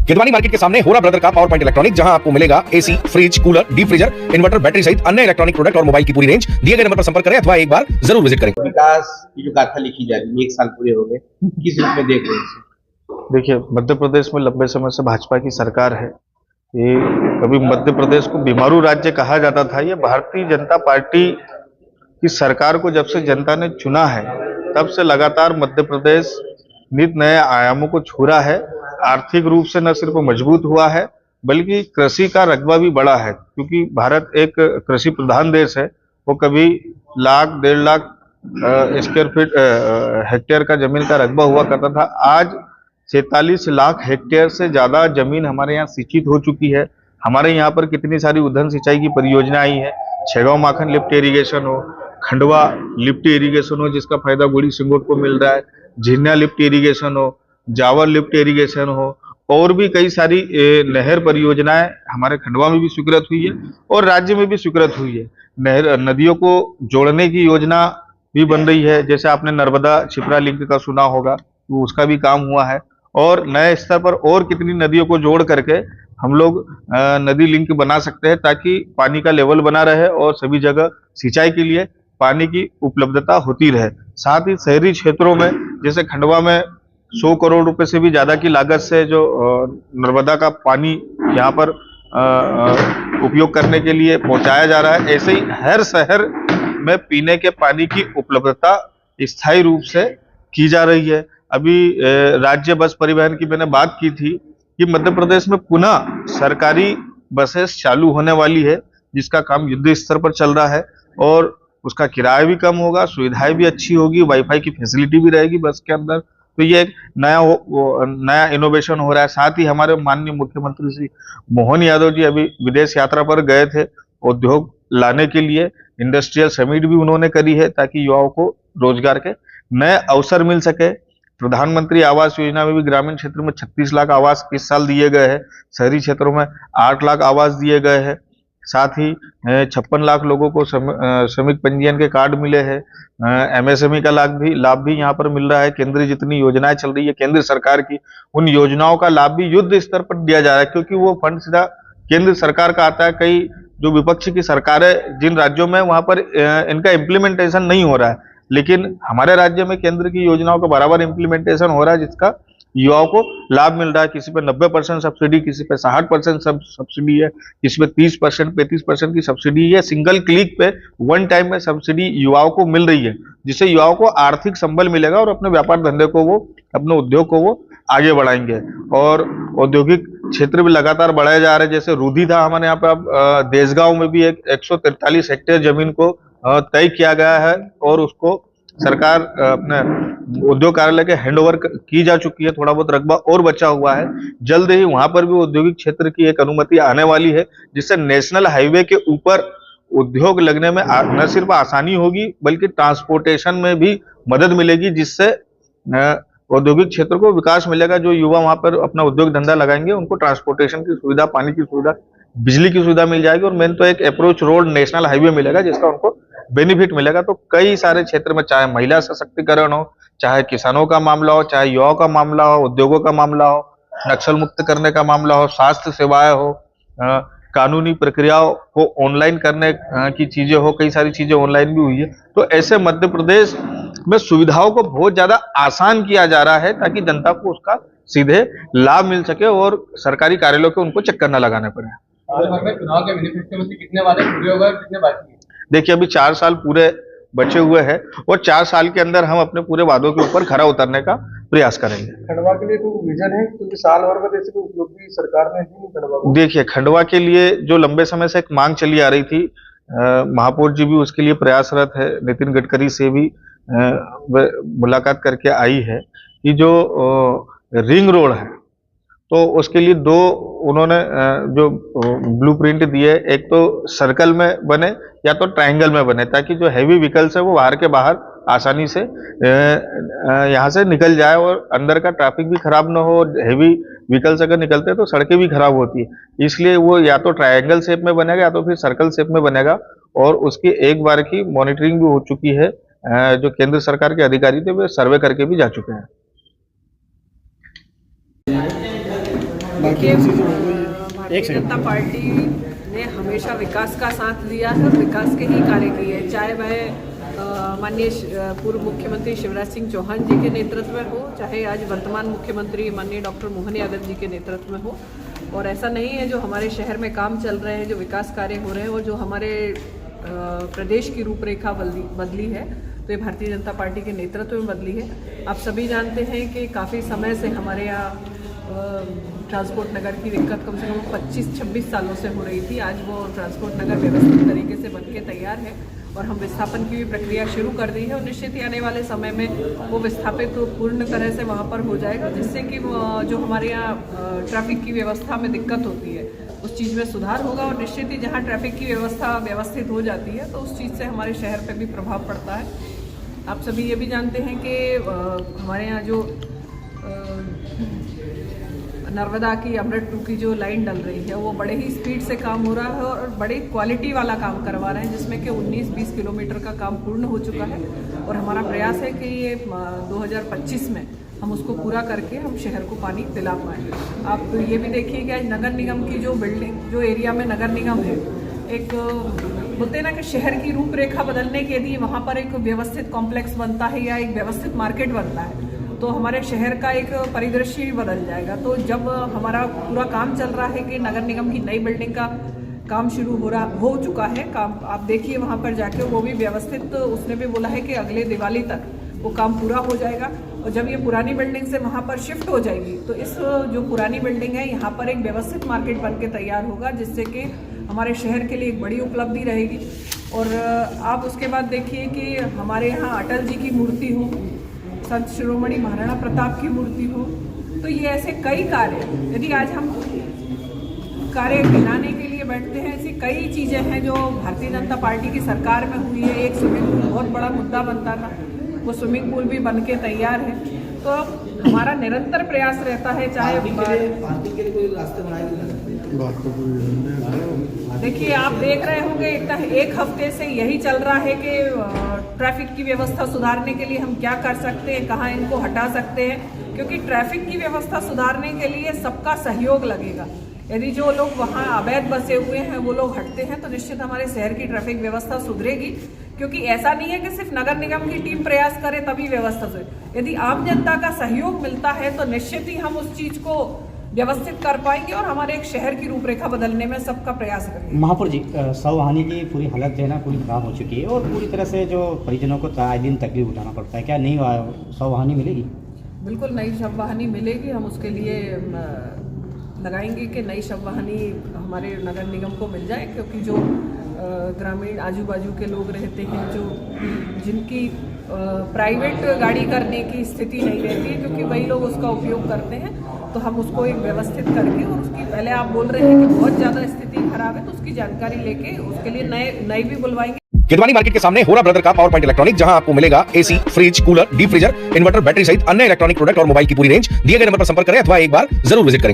किदवानी market के सामने होरा ब्रदर का पावर पॉइंट इलेक्ट्रॉनिक, जहां आपको मिलेगा AC, fridge, cooler, deep freezer, inverter, battery सहित अन्य इलेक्ट्रॉनिक प्रोडक्ट और मोबाइल की पूरी रेंज। दिए गए नंबर पर संपर्क करें अथवा एक बार जरूर विजिट करें। विकास की जो गाथा लिखी जा रही है, 1 साल पूरे हो गए, किस रूप में देख रहे हैं? देखिए, मध्य प्रदेश में लंबे समय से भाजपा की सरकार है। ये कभी मध्य प्रदेश को बीमारू राज्य कहा जाता था। ये भारतीय जनता पार्टी की सरकार को जब से जनता ने चुना है, तब से लगातार मध्य प्रदेश नित नए आयामों को छू रहा है। आर्थिक रूप से न सिर्फ मजबूत हुआ है, बल्कि कृषि का रकबा भी बढ़ा है, क्योंकि भारत एक कृषि प्रधान देश है। वो कभी lakh 1.5 lakh square feet hectare का जमीन का रकबा हुआ करता था। आज 46 लाख हेक्टेयर से ज्यादा जमीन हमारे यहाँ सिंचित हो चुकी है। हमारे यहाँ पर कितनी सारी उद्वहन सिंचाई की परियोजना आई है। छैगौ माखन लिफ्ट इरिगेशन हो, खंडवा लिफ्ट इरिगेशन हो जिसका फायदा बूढ़ी सिंगोट को मिल रहा है, झिन्ना लिफ्ट इरिगेशन हो, जावर लिफ्ट इरिगेशन हो, और भी कई सारी नहर परियोजनाएं हमारे खंडवा में भी स्वीकृत हुई है और राज्य में भी स्वीकृत हुई है। नहर नदियों को जोड़ने की योजना भी बन रही है। जैसे आपने नर्मदा छिपरा लिंक का सुना होगा, तो उसका भी काम हुआ है। और नए स्तर पर और कितनी नदियों को जोड़ करके हम लोग नदी लिंक बना सकते हैं, ताकि पानी का लेवल बना रहे और सभी जगह सिंचाई के लिए पानी की उपलब्धता होती रहे। साथ ही शहरी क्षेत्रों में, जैसे खंडवा में 100 करोड़ रुपए से भी ज्यादा की लागत से जो नर्मदा का पानी यहाँ पर उपयोग करने के लिए पहुंचाया जा रहा है, ऐसे ही हर शहर में पीने के पानी की उपलब्धता स्थायी रूप से की जा रही है। अभी राज्य बस परिवहन की मैंने बात की थी कि मध्य प्रदेश में पुनः सरकारी बसेस चालू होने वाली है, जिसका काम युद्ध स्तर पर चल रहा है और उसका किराया भी कम होगा, सुविधाएं भी अच्छी होगी, वाईफाई की फैसिलिटी भी रहेगी बस के अंदर। तो ये एक नया इनोवेशन हो रहा है। साथ ही हमारे माननीय मुख्यमंत्री श्री मोहन यादव जी अभी विदेश यात्रा पर गए थे उद्योग लाने के लिए। इंडस्ट्रियल समिट भी उन्होंने करी है, ताकि युवाओं को रोजगार के नए अवसर मिल सके। प्रधानमंत्री आवास योजना में भी ग्रामीण क्षेत्र में 36 लाख आवास इस साल दिए गए हैं। शहरी क्षेत्रों में 8 लाख आवास दिए गए हैं। साथ ही 56 लाख लोगों को श्रमिक पंजीयन के कार्ड मिले हैं। एमएसएमई का लाभ भी यहाँ पर मिल रहा है। केंद्रीय जितनी योजनाएं चल रही है केंद्र सरकार की, उन योजनाओं का लाभ भी युद्ध स्तर पर दिया जा रहा है, क्योंकि वो फंड सीधा केंद्र सरकार का आता है। कई जो विपक्ष की सरकारें जिन राज्यों में, वहां पर इनका इम्प्लीमेंटेशन नहीं हो रहा है, लेकिन हमारे राज्य में केंद्र की योजनाओं का बराबर इम्प्लीमेंटेशन हो रहा है, जिसका युवाओं को लाभ मिल रहा है। किसी पे 90% सब्सिडी, किसी पे 60% सब्सिडी है, किसी पे 30% 35% की सब्सिडी है। सिंगल क्लिक पे वन टाइम में सब्सिडी युवाओं को मिल रही है, जिससे युवाओं को आर्थिक संबल मिलेगा और अपने व्यापार धंधे को वो, अपने उद्योग को वो आगे बढ़ाएंगे। और औद्योगिक क्षेत्र भी लगातार बढ़ाए जा रहे हैं। जैसे रूधी था हमारे यहाँ पे, देशगांव में भी एक 143 हेक्टेयर जमीन को तय किया गया है और उसको सरकार अपने उद्योग कार्यालय के हैंडओवर की जा चुकी है। थोड़ा बहुत रकबा और बचा हुआ है। जल्द ही वहां पर भी औद्योगिक क्षेत्र की एक अनुमति आने वाली है, जिससे नेशनल हाईवे के ऊपर उद्योग लगने में न सिर्फ आसानी होगी, बल्कि ट्रांसपोर्टेशन में भी मदद मिलेगी, जिससे औद्योगिक क्षेत्र को विकास मिलेगा। जो युवा वहां पर अपना उद्योग धंधा लगाएंगे, उनको ट्रांसपोर्टेशन की सुविधा, पानी की सुविधा, बिजली की सुविधा मिल जाएगी और मेन तो एक अप्रोच रोड नेशनल हाईवे मिलेगा, जिसका उनको बेनिफिट मिलेगा। तो कई सारे क्षेत्र में, चाहे महिला सशक्तिकरण हो, चाहे किसानों का मामला हो, चाहे युवाओं का मामला हो, उद्योगों का मामला हो, नक्सल मुक्त करने का मामला हो, स्वास्थ्य सेवाएं हो, कानूनी प्रक्रियाओं को ऑनलाइन करने की चीजें हो, कई सारी चीजें ऑनलाइन भी हुई है। तो ऐसे मध्य प्रदेश में सुविधाओं को बहुत ज्यादा आसान किया जा रहा है, ताकि जनता को उसका सीधे लाभ मिल सके और सरकारी कार्यालयों के उनको चक्कर न लगाने पड़े। चुनाव के मैनिफेस्टो में से कितने वादे पूरे हो गए और कितने बाकी हैं? देखिए, अभी 4 साल पूरे बचे हुए हैं और 4 साल के अंदर हम अपने पूरे वादों के ऊपर खरा उतरने का प्रयास करेंगे। खंडवा के लिए कोई विजन है, क्योंकि साल भर में ऐसी कोई उपलब्धि सरकार ने दी नहीं खंडवा को? देखिए, खंडवा के लिए जो लंबे समय से एक मांग चली आ रही थी, महापौर जी भी उसके लिए प्रयासरत है। नितिन गडकरी से भी मुलाकात करके आई है कि जो रिंग रोड है, तो उसके लिए 2 उन्होंने जो ब्लूप्रिंट दिए, एक तो सर्कल में बने या तो ट्रायंगल में बने, ताकि जो हैवी व्हीकल्स है वो बाहर के बाहर आसानी से यहाँ से निकल जाए और अंदर का ट्रैफिक भी खराब ना हो। हैवी व्हीकल्स अगर निकलते हैं तो सड़कें भी खराब होती है, इसलिए वो या तो ट्रायंगल शेप में बनेगा या तो फिर सर्कल शेप में बनेगा। और उसकी एक बार की मॉनिटरिंग भी हो चुकी है। जो केंद्र सरकार के अधिकारी थे वे सर्वे करके भी जा चुके हैं। देखिए, भारतीय जनता पार्टी ने हमेशा विकास का साथ दिया है और विकास के ही कार्य किए हैं, चाहे वह माननीय पूर्व मुख्यमंत्री शिवराज सिंह चौहान जी के नेतृत्व में हो, चाहे आज वर्तमान मुख्यमंत्री माननीय डॉक्टर मोहन यादव जी के नेतृत्व में हो। और ऐसा नहीं है, जो हमारे शहर में काम चल रहे हैं, जो विकास कार्य हो रहे हैं और जो हमारे प्रदेश की रूपरेखा बदली है, तो ये भारतीय जनता पार्टी के नेतृत्व में बदली है। आप सभी जानते हैं कि काफ़ी समय से हमारे यहाँ ट्रांसपोर्ट नगर की दिक्कत कम से कम 25-26 सालों से हो रही थी। आज वो ट्रांसपोर्ट नगर व्यवस्थित तरीके से बनके तैयार है और हम विस्थापन की भी प्रक्रिया शुरू कर दी है और निश्चित ही आने वाले समय में वो विस्थापित पूर्ण तरह से वहाँ पर हो जाएगा, जिससे कि जो हमारे यहाँ ट्रैफिक की व्यवस्था में दिक्कत होती है उस चीज़ में सुधार होगा। और निश्चित ही जहाँ ट्रैफिक की व्यवस्था व्यवस्थित हो जाती है तो उस चीज़ से हमारे शहर पर भी प्रभाव पड़ता है। आप सभी ये भी जानते हैं कि हमारे यहाँ जो नर्मदा की अमृत 2 की जो लाइन डल रही है वो बड़े ही स्पीड से काम हो रहा है और बड़ी क्वालिटी वाला काम करवा रहे हैं, जिसमें कि 19-20 किलोमीटर का काम पूर्ण हो चुका है और हमारा प्रयास है कि ये 2025 में हम उसको पूरा करके हम शहर को पानी दिला पाएँ। आप ये भी देखिए कि आज नगर निगम की जो बिल्डिंग, जो एरिया में नगर निगम है, एक बोलते हैं ना कि शहर की रूपरेखा बदलने के लिए वहाँ पर एक व्यवस्थित कॉम्प्लेक्स बनता है या एक व्यवस्थित मार्केट बनता है, तो हमारे शहर का एक परिदृश्य भी बदल जाएगा। तो जब हमारा पूरा काम चल रहा है कि नगर निगम की नई बिल्डिंग का काम शुरू हो चुका है, काम आप देखिए वहाँ पर जाके, वो भी व्यवस्थित, उसने भी बोला है कि अगले दिवाली तक वो काम पूरा हो जाएगा। और जब ये पुरानी बिल्डिंग से वहाँ पर शिफ्ट हो जाएगी तो इस जो पुरानी बिल्डिंग है यहाँ पर एक व्यवस्थित मार्केट बन के तैयार होगा, जिससे कि हमारे शहर के लिए एक बड़ी उपलब्धि रहेगी। और आप उसके बाद देखिए कि हमारे यहाँ अटल जी की मूर्ति हो, संत शिरोमणि महाराणा प्रताप की मूर्ति हो, तो ये ऐसे कई कार्य, यदि आज हम कार्य गिनाने के लिए बैठते हैं, ऐसी कई चीज़ें हैं जो भारतीय जनता पार्टी की सरकार में हुई है। एक स्विमिंग पूल बहुत बड़ा मुद्दा बनता था, वो स्विमिंग पूल भी बन के तैयार है। तो हमारा निरंतर प्रयास रहता है, चाहे देखिए आप देख रहे होंगे इतना एक हफ्ते से यही चल रहा है कि ट्रैफिक की व्यवस्था सुधारने के लिए हम क्या कर सकते हैं, कहाँ इनको हटा सकते हैं, क्योंकि ट्रैफिक की व्यवस्था सुधारने के लिए सबका सहयोग लगेगा। यदि जो लोग वहाँ अवैध बसे हुए हैं वो लोग हटते हैं तो निश्चित हमारे शहर की ट्रैफिक व्यवस्था सुधरेगी। क्योंकि ऐसा नहीं है कि सिर्फ नगर निगम की टीम प्रयास करे तभी व्यवस्था सुधरे, यदि आम जनता का सहयोग मिलता है तो निश्चित ही हम उस चीज को व्यवस्थित कर पाएंगे और हमारे एक शहर की रूपरेखा बदलने में सबका प्रयास करेंगे। महापौर जी, सौहानी की पूरी हालत जो है ना पूरी खराब हो चुकी है और पूरी तरह से जो परिजनों को आए दिन तकलीफ उठाना पड़ता है, क्या नई सौहानी मिलेगी? बिल्कुल नई शववाहनी मिलेगी, हम उसके लिए लगाएंगे कि नई शववाहनी हमारे नगर निगम को मिल जाए, क्योंकि जो ग्रामीण आजू बाजू के लोग रहते हैं, जो जिनकी प्राइवेट गाड़ी करने की स्थिति नहीं रहती है, क्योंकि वही लोग उसका उपयोग करते हैं, तो हम उसको एक व्यवस्थित करके और उसकी, पहले आप बोल रहे हैं कि बहुत ज़्यादा स्थिति खराब है, तो उसकी जानकारी लेके उसके लिए नए भी बुलवाएंगे। किदवानी मार्केट के सामने होरा ब्रदर का पावर पॉइंट इलेक्ट्रॉनिक, जहां आपको मिलेगा AC, fridge, cooler, deep freezer, inverter, battery सहित अन्य इलेक्ट्रॉनिक प्रोडक्ट और मोबाइल की पूरी रेंज। दिए गए नंबर पर संपर्क करें अथवा एक बार जरूर विजिट करें।